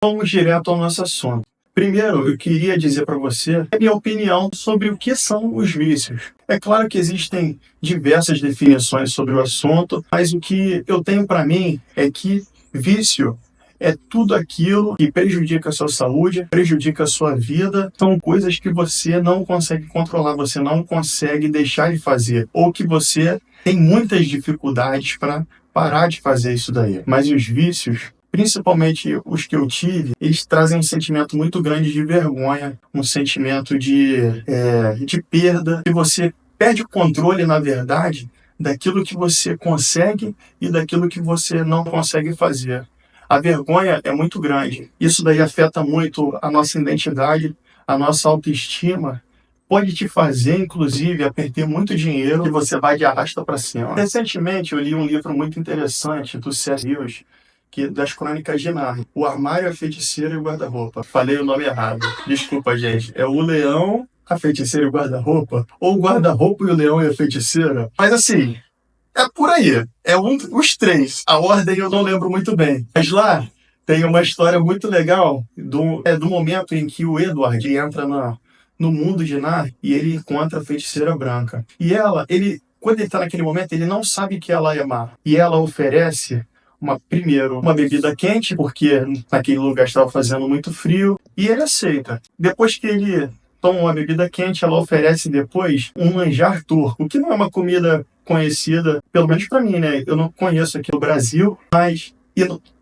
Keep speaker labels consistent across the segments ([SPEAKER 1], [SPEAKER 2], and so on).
[SPEAKER 1] Vamos direto ao nosso assunto. Primeiro, eu queria dizer para você a minha opinião sobre o que são os vícios. É claro que existem diversas definições sobre o assunto, mas o que eu tenho para mim é que vício é tudo aquilo que prejudica a sua saúde, prejudica a sua vida. São coisas que você não consegue controlar, você não consegue deixar de fazer, ou que você tem muitas dificuldades para parar de fazer isso daí. Mas os vícios, principalmente os que eu tive, eles trazem um sentimento muito grande de vergonha, um sentimento de perda, e você perde o controle, na verdade, daquilo que você consegue e daquilo que você não consegue fazer. A vergonha é muito grande. Isso daí afeta muito a nossa identidade, a nossa autoestima. Pode te fazer, inclusive, a perder muito dinheiro que você vai de arrasta para cima. Recentemente, eu li um livro muito interessante do C.S. Lewis, das Crônicas de Nárnia. O Armário, a Feiticeira e o Guarda-Roupa. Falei o nome errado. Desculpa, gente. É o Leão, a Feiticeira e o Guarda-Roupa? Ou o Guarda-Roupa e o Leão e a Feiticeira? Mas assim, é por aí. Os três. A ordem eu não lembro muito bem. Mas lá tem uma história muito legal do momento em que o Edward entra no mundo de Nar e ele encontra a Feiticeira Branca. E quando ele está naquele momento, ele não sabe que ela é má. E ela oferece primeiro uma bebida quente, porque naquele lugar estava fazendo muito frio, e ele aceita. Depois que ele toma uma bebida quente, ela oferece depois um manjar turco, que não é uma comida conhecida, pelo menos para mim, né? Eu não conheço aqui no Brasil, mas,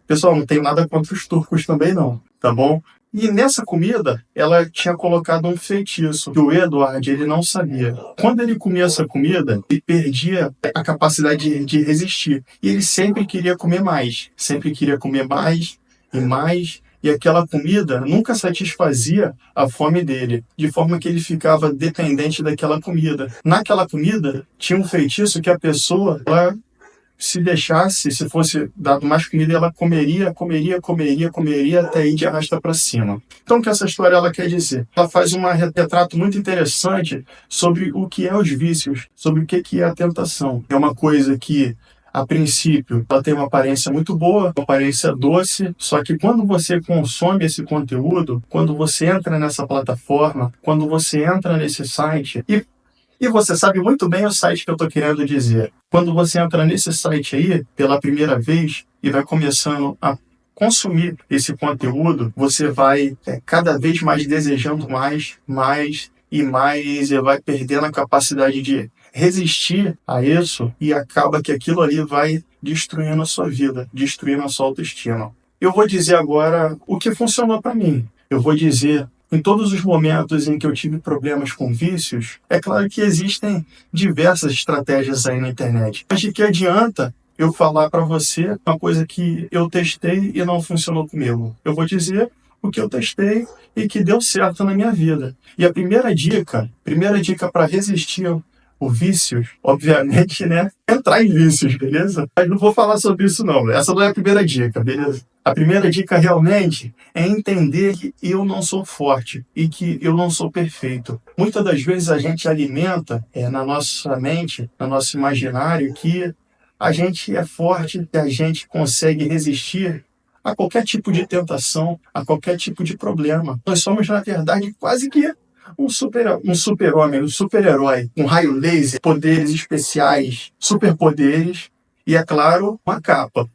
[SPEAKER 1] pessoal, não tenho nada contra os turcos também não, tá bom? E nessa comida, ela tinha colocado um feitiço que o Edward, ele não sabia. Quando ele comia essa comida, ele perdia a capacidade de resistir. E ele sempre queria comer mais. Sempre queria comer mais e mais. E aquela comida nunca satisfazia a fome dele, de forma que ele ficava dependente daquela comida. Naquela comida, tinha um feitiço que a pessoa, ela se deixasse, se fosse dado mais comida, ela comeria até ir de arrasta para cima. Então, o que essa história ela quer dizer? Ela faz um retrato muito interessante sobre o que é os vícios, sobre o que é a tentação. É uma coisa que, a princípio, ela tem uma aparência muito boa, uma aparência doce, só que quando você consome esse conteúdo, quando você entra nessa plataforma, quando você entra nesse site, e você sabe muito bem o site que eu estou querendo dizer. Quando você entra nesse site aí, pela primeira vez, e vai começando a consumir esse conteúdo, você vai cada vez mais desejando mais, e vai perdendo a capacidade de resistir a isso, e acaba que aquilo ali vai destruindo a sua vida, destruindo a sua autoestima. Eu vou dizer agora o que funcionou para mim. Eu vou dizer, em todos os momentos em que eu tive problemas com vícios, é claro que existem diversas estratégias aí na internet. Mas de que adianta eu falar para você uma coisa que eu testei e não funcionou comigo? Eu vou dizer o que eu testei e que deu certo na minha vida. E a primeira dica para resistir o vícios, obviamente, né? Entrar em vícios, beleza? Mas não vou falar sobre isso não. Essa não é a primeira dica, beleza? A primeira dica realmente é entender que eu não sou forte e que eu não sou perfeito. Muitas das vezes a gente alimenta na nossa mente, no nosso imaginário, que a gente é forte, que a gente consegue resistir a qualquer tipo de tentação, a qualquer tipo de problema. Nós somos, na verdade, quase que um super-homem, um super-herói, um raio laser, poderes especiais, superpoderes e, é claro, uma capa.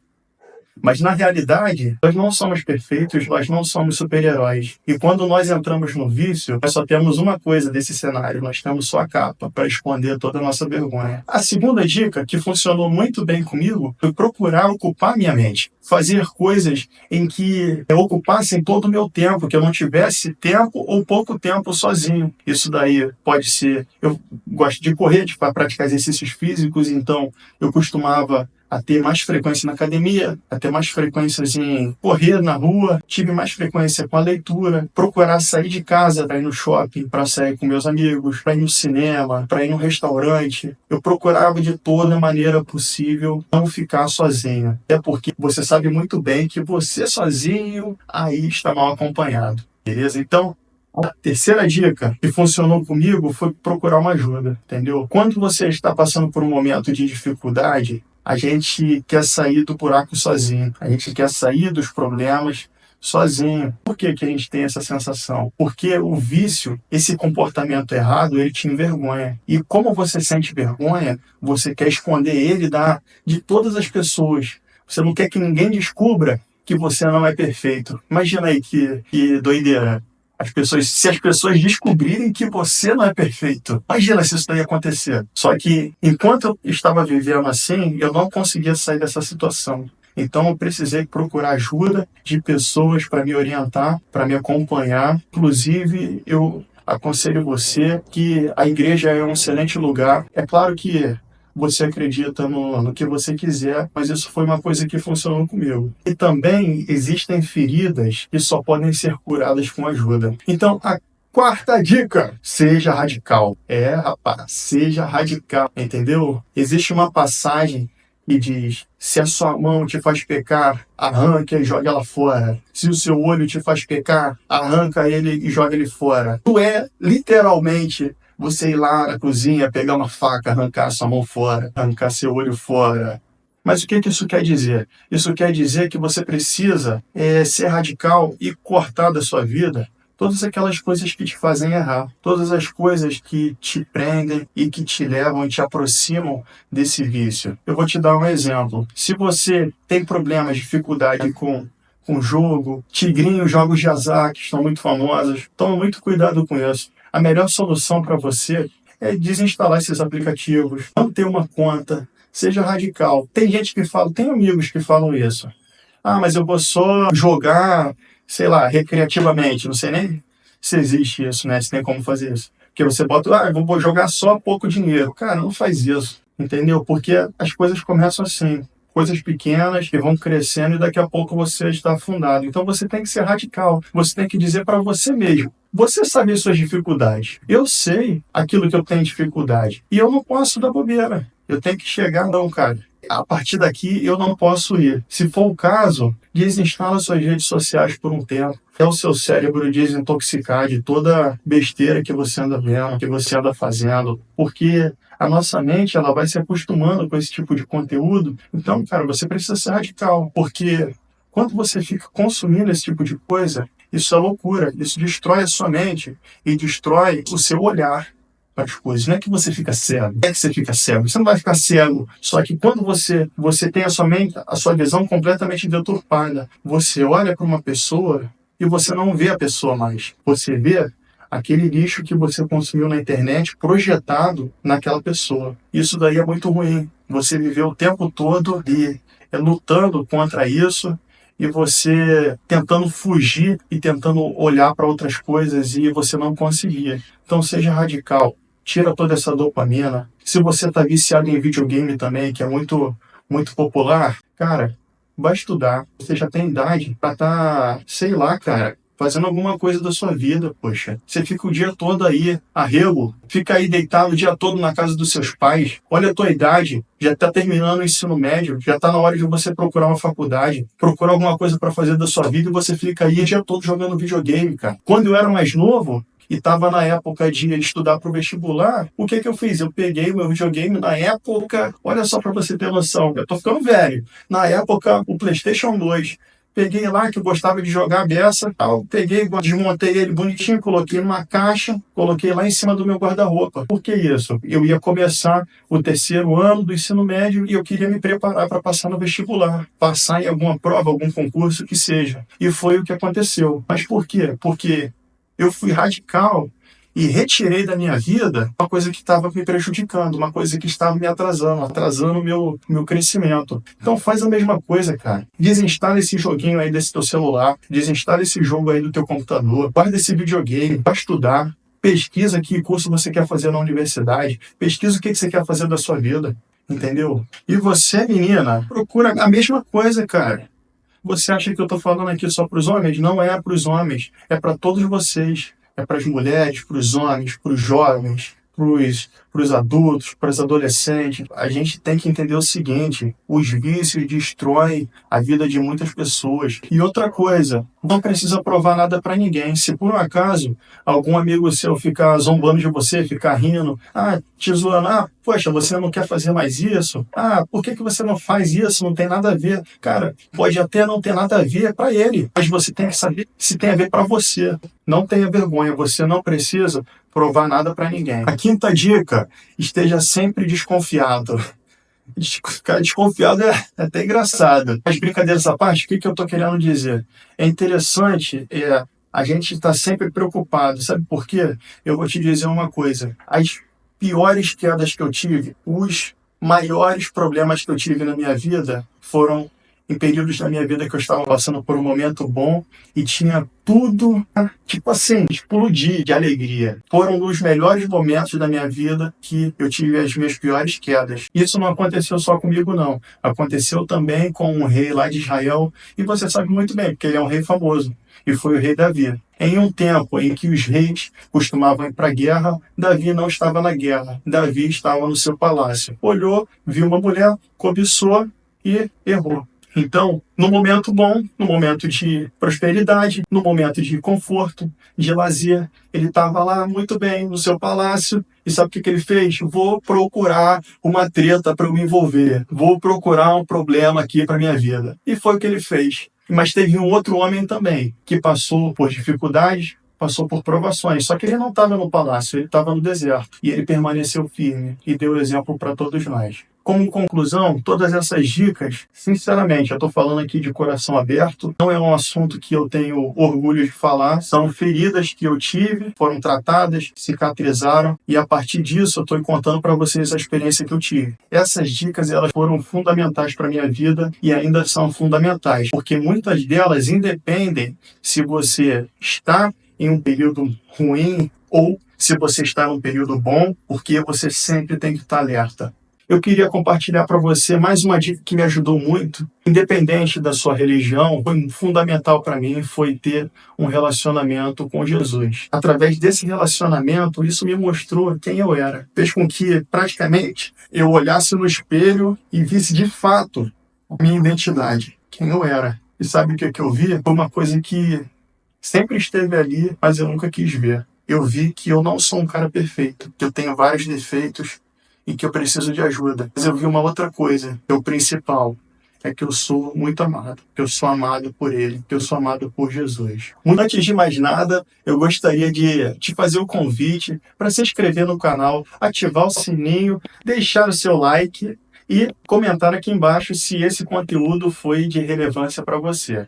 [SPEAKER 1] Mas, na realidade, nós não somos perfeitos, nós não somos super-heróis. E quando nós entramos no vício, nós só temos uma coisa desse cenário, nós temos só a capa para esconder toda a nossa vergonha. A segunda dica, que funcionou muito bem comigo, foi procurar ocupar minha mente. Fazer coisas em que ocupassem todo o meu tempo, que eu não tivesse tempo ou pouco tempo sozinho. Isso daí pode ser... Eu gosto de correr, para praticar exercícios físicos, então eu costumava a ter mais frequência na academia, a ter mais frequências em correr na rua, tive mais frequência com a leitura, procurar sair de casa para ir no shopping, para sair com meus amigos, para ir no cinema, para ir no restaurante. Eu procurava de toda maneira possível não ficar sozinho. É porque você sabe muito bem que você sozinho aí está mal acompanhado, beleza? Então, a terceira dica que funcionou comigo foi procurar uma ajuda, entendeu? Quando você está passando por um momento de dificuldade, a gente quer sair do buraco sozinho, a gente quer sair dos problemas sozinho. Por que que a gente tem essa sensação? Porque o vício, esse comportamento errado, ele te envergonha. E como você sente vergonha, você quer esconder ele de todas as pessoas. Você não quer que ninguém descubra que você não é perfeito. Imagina aí que doideira. Se as pessoas descobrirem que você não é perfeito, imagina se isso daí acontecer. Só que, enquanto eu estava vivendo assim, eu não conseguia sair dessa situação. Então, eu precisei procurar ajuda de pessoas para me orientar, para me acompanhar. Inclusive, eu aconselho você que a igreja é um excelente lugar. É claro que você acredita no que você quiser, mas isso foi uma coisa que funcionou comigo. E também existem feridas que só podem ser curadas com ajuda. Então, a quarta dica, seja radical. É, rapaz, seja radical, entendeu? Existe uma passagem que diz: se a sua mão te faz pecar, arranca e joga ela fora. Se o seu olho te faz pecar, arranca ele e joga ele fora. Tu é literalmente você ir lá na cozinha, pegar uma faca, arrancar sua mão fora, arrancar seu olho fora. Mas o que isso quer dizer? Isso quer dizer que você precisa ser radical e cortar da sua vida todas aquelas coisas que te fazem errar, todas as coisas que te prendem e que te levam e te aproximam desse vício. Eu vou te dar um exemplo. Se você tem problemas, dificuldade com jogo, tigrinho, jogos de azar que estão muito famosos, toma muito cuidado com isso. A melhor solução para você é desinstalar esses aplicativos, não ter uma conta, seja radical. Tem gente que fala, tem amigos que falam isso. Ah, mas eu vou só jogar, sei lá, recreativamente. Não sei nem se existe isso, né? Se tem como fazer isso. Porque você bota, eu vou jogar só pouco dinheiro. Cara, não faz isso, entendeu? Porque as coisas começam assim. Coisas pequenas que vão crescendo e daqui a pouco você está afundado. Então você tem que ser radical. Você tem que dizer para você mesmo. Você sabe suas dificuldades. Eu sei aquilo que eu tenho dificuldade. E eu não posso dar bobeira. Eu tenho que chegar, não, cara. A partir daqui eu não posso ir. Se for o caso, desinstala suas redes sociais por um tempo. É o seu cérebro desintoxicar de toda besteira que você anda vendo, que você anda fazendo. Porque a nossa mente ela vai se acostumando com esse tipo de conteúdo. Então, cara, você precisa ser radical. Porque quando você fica consumindo esse tipo de coisa, isso é loucura. Isso destrói a sua mente e destrói o seu olhar para as coisas. Não é que você fica cego. Não é que você fica cego. Você não vai ficar cego. Só que quando você tem a sua mente, a sua visão completamente deturpada, você olha para uma pessoa e você não vê a pessoa mais. Você vê aquele lixo que você consumiu na internet projetado naquela pessoa. Isso daí é muito ruim. Você viveu o tempo todo ali lutando contra isso e você tentando fugir e tentando olhar para outras coisas e você não conseguia. Então seja radical. Tira toda essa dopamina. Se você está viciado em videogame também, que é muito, muito popular, cara, vai estudar. Você já tem idade para estar, sei lá, cara, fazendo alguma coisa da sua vida, poxa. Você fica o dia todo aí, arrego, fica aí deitado o dia todo na casa dos seus pais. Olha a tua idade, já está terminando o ensino médio, já está na hora de você procurar uma faculdade, procurar alguma coisa para fazer da sua vida e você fica aí o dia todo jogando videogame, cara. Quando eu era mais novo, e estava na época de estudar para o vestibular, o que eu fiz? Eu peguei o meu videogame na época, olha só para você ter noção, eu tô ficando velho, na época o PlayStation 2, peguei lá que eu gostava de jogar a beça, eu peguei, desmontei ele bonitinho, coloquei numa caixa, coloquei lá em cima do meu guarda-roupa. Por que isso? Eu ia começar o terceiro ano do ensino médio e eu queria me preparar para passar no vestibular, passar em alguma prova, algum concurso que seja. E foi o que aconteceu. Mas por quê? Porque eu fui radical e retirei da minha vida uma coisa que estava me prejudicando, uma coisa que estava me atrasando o meu crescimento. Então faz a mesma coisa, cara. Desinstala esse joguinho aí desse teu celular, desinstala esse jogo aí do teu computador, guarda esse videogame, vai estudar, pesquisa que curso você quer fazer na universidade, pesquisa o que você quer fazer da sua vida, entendeu? E você, menina, procura a mesma coisa, cara. Você acha que eu estou falando aqui só para os homens? Não é para os homens, é para todos vocês. É para as mulheres, para os homens, para os jovens, para os adultos, para os adolescentes. A gente tem que entender o seguinte: os vícios destroem a vida de muitas pessoas. E outra coisa, não precisa provar nada para ninguém. Se por um acaso algum amigo seu ficar zombando de você, ficar rindo, te zoando, Poxa, você não quer fazer mais isso? Ah, por que você não faz isso? Não tem nada a ver. Cara, pode até não ter nada a ver para ele, mas você tem que saber se tem a ver para você. Não tenha vergonha, você não precisa provar nada para ninguém. A quinta dica: esteja sempre desconfiado. Ficar desconfiado é até engraçado. As brincadeiras à parte, o que eu estou querendo dizer? É interessante, a gente está sempre preocupado. Sabe por quê? Eu vou te dizer uma coisa. As piores quedas que eu tive, os maiores problemas que eu tive na minha vida foram em períodos da minha vida que eu estava passando por um momento bom e tinha tudo, tipo assim, explodir de alegria. Foram os melhores momentos da minha vida que eu tive as minhas piores quedas. Isso não aconteceu só comigo, não. Aconteceu também com um rei lá de Israel, e você sabe muito bem, porque ele é um rei famoso, e foi o rei Davi. Em um tempo em que os reis costumavam ir para a guerra, Davi não estava na guerra. Davi estava no seu palácio. Olhou, viu uma mulher, cobiçou e errou. Então, no momento bom, no momento de prosperidade, no momento de conforto, de lazer, ele estava lá muito bem no seu palácio. E sabe o que ele fez? Vou procurar uma treta para eu me envolver. Vou procurar um problema aqui para minha vida. E foi o que ele fez. Mas teve um outro homem também que passou por dificuldades, passou por provações. Só que ele não estava no palácio, ele estava no deserto. E ele permaneceu firme e deu exemplo para todos nós. Como conclusão, todas essas dicas, sinceramente, eu estou falando aqui de coração aberto, não é um assunto que eu tenho orgulho de falar, são feridas que eu tive, foram tratadas, cicatrizaram, e a partir disso eu estou contando para vocês a experiência que eu tive. Essas dicas, elas foram fundamentais para a minha vida e ainda são fundamentais, porque muitas delas independem se você está em um período ruim ou se você está num período bom, porque você sempre tem que estar alerta. Eu queria compartilhar para você mais uma dica que me ajudou muito. Independente da sua religião, foi fundamental para mim foi ter um relacionamento com Jesus. Através desse relacionamento, isso me mostrou quem eu era. Fez com que, praticamente, eu olhasse no espelho e visse de fato a minha identidade, quem eu era. E sabe o que eu vi? Foi uma coisa que sempre esteve ali, mas eu nunca quis ver. Eu vi que eu não sou um cara perfeito, que eu tenho vários defeitos, e que eu preciso de ajuda. Mas eu vi uma outra coisa, que é o principal, é que eu sou muito amado, que eu sou amado por Ele, que eu sou amado por Jesus. Antes de mais nada, eu gostaria de te fazer o convite para se inscrever no canal, ativar o sininho, deixar o seu like e comentar aqui embaixo se esse conteúdo foi de relevância para você.